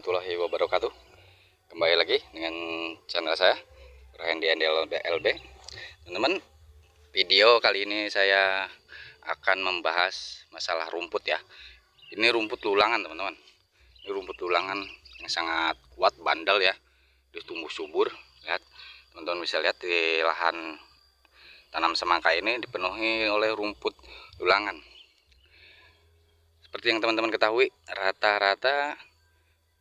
warahmatullahi wabarakatuh. Kembali lagi dengan channel saya Rahandi LB. Teman-teman, video kali ini saya akan membahas masalah rumput ya. Ini rumput lulangan teman-teman. Ini rumput lulangan yang sangat kuat, bandel ya. Dia tumbuh subur. Lihat, teman-teman bisa lihat di lahan tanam semangka ini dipenuhi oleh rumput lulangan. Seperti yang teman-teman ketahui, rata-rata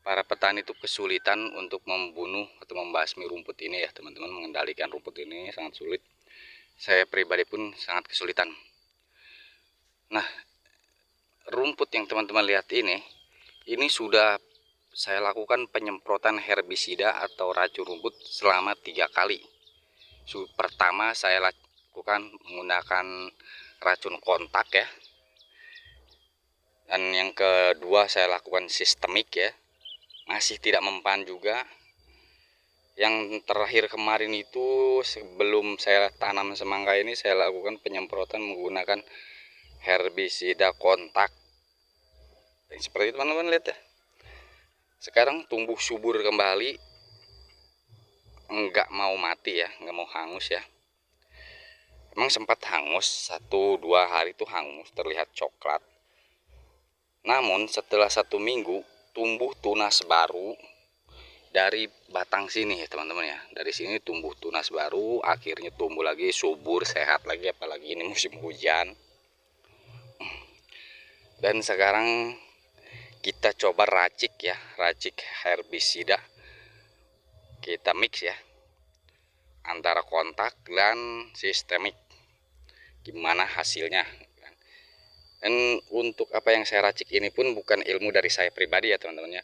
para petani itu kesulitan untuk membunuh atau membasmi rumput ini ya teman-teman. Mengendalikan rumput ini sangat sulit. Saya pribadi pun sangat kesulitan. Nah, rumput yang teman-teman lihat ini sudah saya lakukan penyemprotan herbisida atau racun rumput selama 3 kali. Pertama saya lakukan menggunakan racun kontak ya. Dan yang kedua saya lakukan sistemik ya. Masih tidak mempan juga. Yang terakhir kemarin itu sebelum saya tanam semangka ini saya lakukan penyemprotan menggunakan herbisida kontak. Seperti itu teman-teman lihat ya. Sekarang tumbuh subur kembali. Enggak mau mati ya, enggak mau hangus ya. Emang sempat hangus 1-2 hari itu hangus, terlihat coklat. Namun setelah 1 minggu tumbuh tunas baru dari batang sini ya teman-teman ya. Dari sini tumbuh tunas baru, akhirnya tumbuh lagi subur, sehat lagi, apalagi ini musim hujan. Dan sekarang kita coba racik ya, racik herbisida. Kita mix ya antara kontak dan sistemik. Gimana hasilnya? Dan untuk apa yang saya racik ini pun bukan ilmu dari saya pribadi ya teman-teman ya.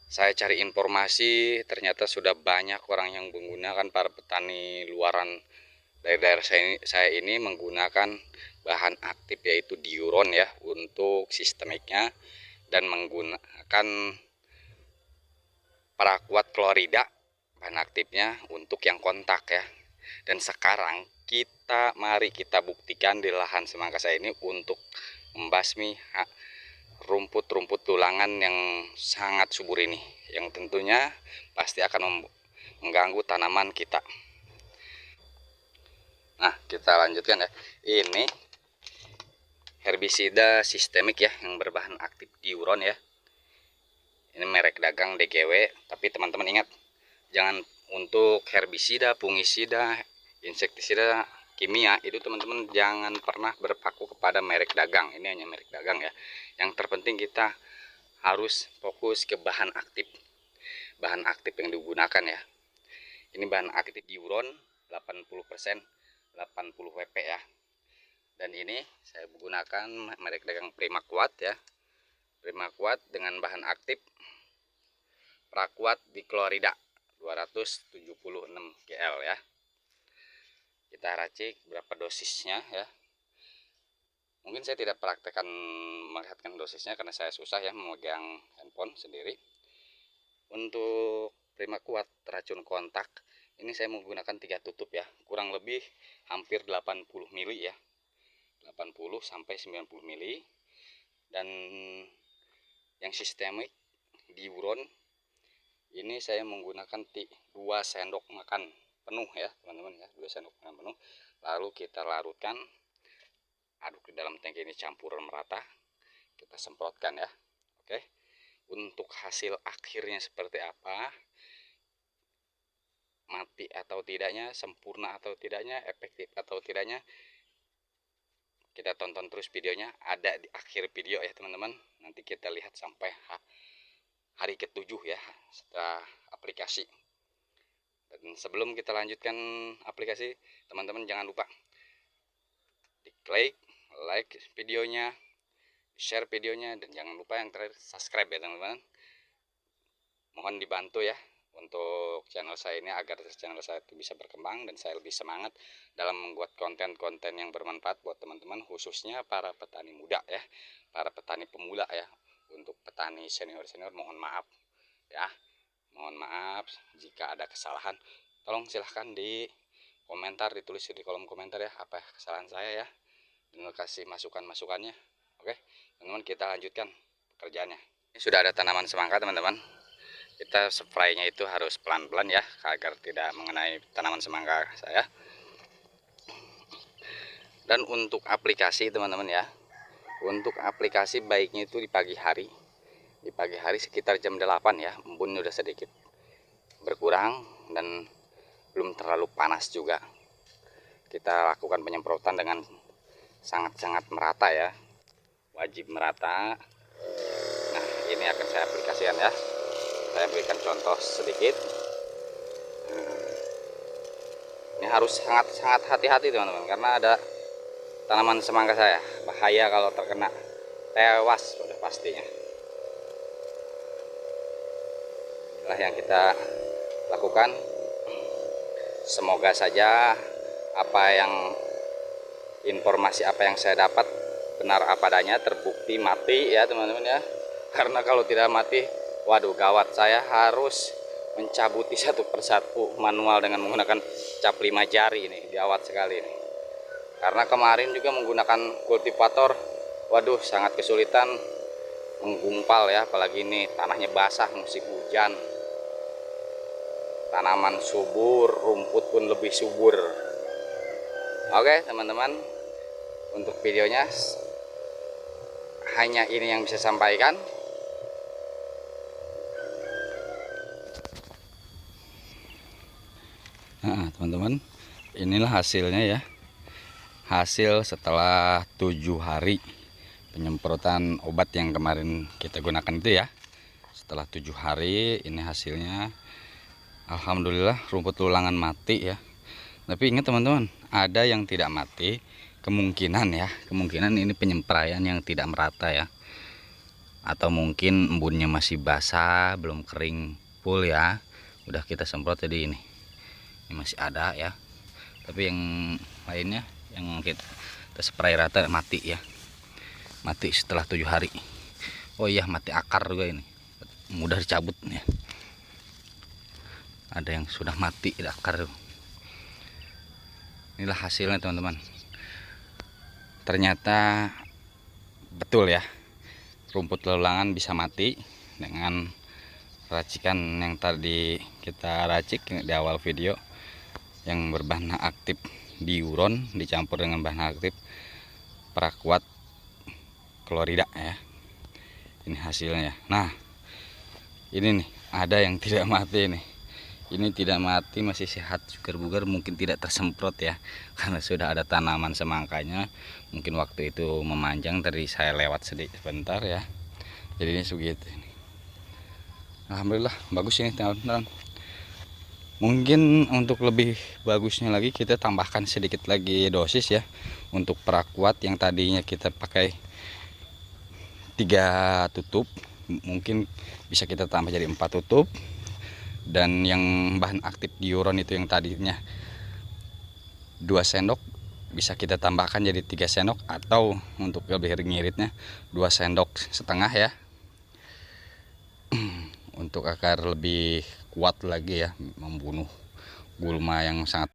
Saya cari informasi, ternyata sudah banyak orang yang menggunakan, para petani luaran dari daerah saya ini menggunakan bahan aktif yaitu diuron ya untuk sistemiknya, dan menggunakan paraquat klorida bahan aktifnya untuk yang kontak ya. Dan sekarang mari kita buktikan di lahan semangka saya ini untuk membasmi rumput-rumput tulangan yang sangat subur ini, yang tentunya pasti akan mengganggu tanaman kita. Nah, kita lanjutkan ya. Ini herbisida sistemik ya yang berbahan aktif diuron ya. Ini merek dagang DGW, tapi teman-teman ingat, jangan untuk herbisida, fungisida, insektisida kimia itu teman-teman jangan pernah berpaku kepada merek dagang. Ini hanya merek dagang ya. Yang terpenting kita harus fokus ke bahan aktif. Bahan aktif yang digunakan ya. Ini bahan aktif diuron 80%, 80 WP ya. Dan ini saya menggunakan merek dagang Primaquat ya. Primaquat dengan bahan aktif paraquat diklorida 276 GL ya. Kita racik berapa dosisnya ya. Mungkin saya tidak praktekkan melihatkan dosisnya karena saya susah ya memegang handphone sendiri. Untuk Primaquat racun kontak ini saya menggunakan 3 tutup ya, kurang lebih hampir 80 mili ya, 80 sampai 90 mili. Dan yang sistemik diuron ini saya menggunakan 2 sendok makan penuh ya teman-teman ya, 2 sendok makan penuh. Lalu kita larutkan, aduk di dalam tangki ini, campur merata, kita semprotkan ya. Oke, untuk hasil akhirnya seperti apa, mati atau tidaknya, sempurna atau tidaknya, efektif atau tidaknya, kita tonton terus videonya, ada di akhir video ya teman-teman. Nanti kita lihat sampai hari ke-7 ya setelah aplikasi. Dan sebelum kita lanjutkan aplikasi, teman-teman jangan lupa diklik, like videonya, share videonya, dan jangan lupa yang terakhir subscribe ya teman-teman. Mohon dibantu ya untuk channel saya ini agar channel saya itu bisa berkembang dan saya lebih semangat dalam membuat konten-konten yang bermanfaat buat teman-teman, khususnya para petani muda ya, para petani pemula ya. Untuk petani senior-senior mohon maaf ya. Mohon maaf jika ada kesalahan. Tolong silahkan di komentar, ditulis di kolom komentar ya apa kesalahan saya ya. Dan kasih masukan-masukannya. Oke, teman-teman kita lanjutkan pekerjaannya. Ini sudah ada tanaman semangka teman-teman. kita spraynya itu harus pelan-pelan ya, agar tidak mengenai tanaman semangka saya. Dan untuk aplikasi teman-teman ya, untuk aplikasi baiknya itu di pagi hari. Di pagi hari sekitar jam 8 ya, embun udah sedikit berkurang dan belum terlalu panas juga. Kita lakukan penyemprotan dengan sangat-sangat merata ya, wajib merata. Nah, ini akan saya aplikasikan ya. Saya berikan contoh sedikit. Ini harus sangat-sangat hati-hati teman-teman, karena ada tanaman semangka saya. Bahaya kalau terkena, tewas sudah pastinya. Inilah yang kita lakukan. Semoga saja informasi apa yang saya dapat benar apa adanya, terbukti mati ya teman-teman ya. Karena kalau tidak mati, waduh gawat, saya harus mencabuti satu persatu manual dengan menggunakan cap 5 jari ini, gawat sekali ini. Karena kemarin juga menggunakan kultivator, waduh sangat kesulitan menggumpal ya, apalagi ini tanahnya basah musim hujan. Tanaman subur, rumput pun lebih subur. Oke teman-teman, untuk videonya hanya ini yang bisa sampaikan. Nah teman-teman, inilah hasilnya ya. Hasil setelah 7 hari penyemprotan obat yang kemarin kita gunakan itu ya. Setelah 7 hari ini hasilnya. Alhamdulillah rumput lulangan mati ya. Tapi ingat teman-teman, ada yang tidak mati. Kemungkinan ini penyempraian yang tidak merata ya. Atau mungkin embunnya masih basah, belum kering full ya. Udah kita semprot jadi ini masih ada ya. Tapi yang lainnya yang kita spray rata mati ya, mati setelah 7 hari. Oh iya, mati akar juga ini, mudah dicabut ya. Ada yang sudah mati di akar. Inilah hasilnya teman-teman. Ternyata betul ya, rumput lulangan bisa mati dengan racikan yang tadi kita racik di awal video, yang berbahan aktif diuron dicampur dengan bahan aktif paraquat klorida ya. Ini hasilnya. Nah, ini nih ada yang tidak mati nih. Ini tidak mati, masih sehat, segar bugar, mungkin tidak tersemprot ya, karena sudah ada tanaman semangkanya. Mungkin waktu itu memanjang, tadi saya lewat sedikit sebentar ya. Jadi ini segitu. Alhamdulillah bagus ini teman-teman. Mungkin untuk lebih bagusnya lagi kita tambahkan sedikit lagi dosis ya. Untuk paraquat yang tadinya kita pakai 3 tutup, mungkin bisa kita tambah jadi 4 tutup. Dan yang bahan aktif diuron itu yang tadinya 2 sendok bisa kita tambahkan jadi 3 sendok, atau untuk lebih ngiritnya 2,5 sendok ya. Untuk agar lebih kuat lagi ya, membunuh gulma yang sangat